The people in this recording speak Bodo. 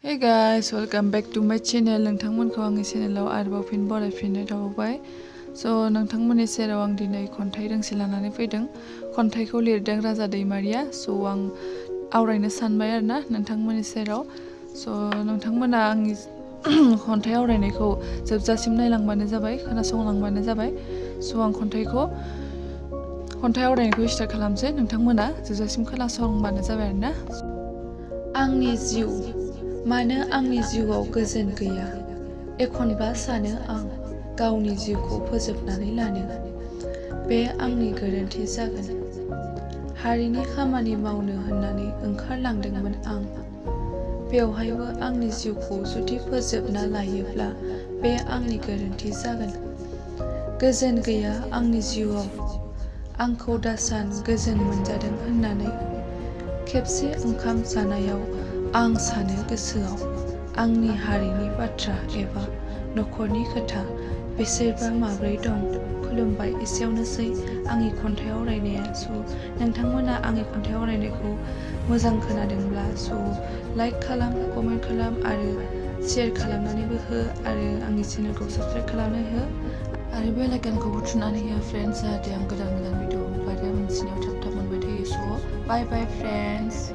Hey guys, welcome back to my channel. नोंथांमोनखौ आंनि चेनेलाव आरोबाव फिन बरायफिननाय थाबावबाय। नोंथांमोननि सेराव आं दिनै खन्थाइ दोंसे लानानै फैदों। खन्थाइखौ लिरदों राजा दैमारिया। आं आवरायनो सानबाय आरोना नोंथांमोननि सेराव। नोंथांमोना आंनि खन्थाइ आवरायनायखौ जोबजासिम नायलांबानो जाबाय, खोनासंलांबानो जाबाय। आं खन्थाइ आवरायनायखौ स्टार्ट खालामसै। नोंथांमोना जोबजासिम खोनासंबानो जाबाय आरोना। आंनि जिउ मानो आंनि जिउआव गोजोन गैया? एखनबा सानो आं गावनि जिउखौ फोजोबनानै लानो। बे आंनि गोरोन्थि जागोन। हारिनि खामानि मावनो होननानै ओंखारलांदोंमोन आं। बेवहायबो आंनि जिउखौ जुदि फोजोबना लायोब्ला बे आंनि गोरोन्थि जागोन। गोजोन गैया आंनि जिउआव। आंखौ दासान गोजोन मोनजादों होननानै। खेबसे ओंखाम जानायाव आं सानो गोसोआव आंनि हारिनि बाथ्रा एबा नखरनि खोथा। बिसोरबा माब्रै दं? खुलुमबाय। एसेयावनोसै आंनि खन्थाइ आवरायनाया। नोंथांमोना आंनि खन्थाइ आवरायनायखौ मोजां खोनादोंब्ला लाइक खालाम, कमेन्ट खालाम आरो शेयार खालामनानैबो हो आरो आंनि चेनेलखौ साबस्क्राइब खालामनानै हो आरो बेल आइकनखौबो थुनानै हो फ्रेन्ड्स, जाहाथे आं गोदान भिडिअ हगारो नोंसिनियाव थाब थाब मोनबाय थायो। बाय बाय फ्रेन्ड्स।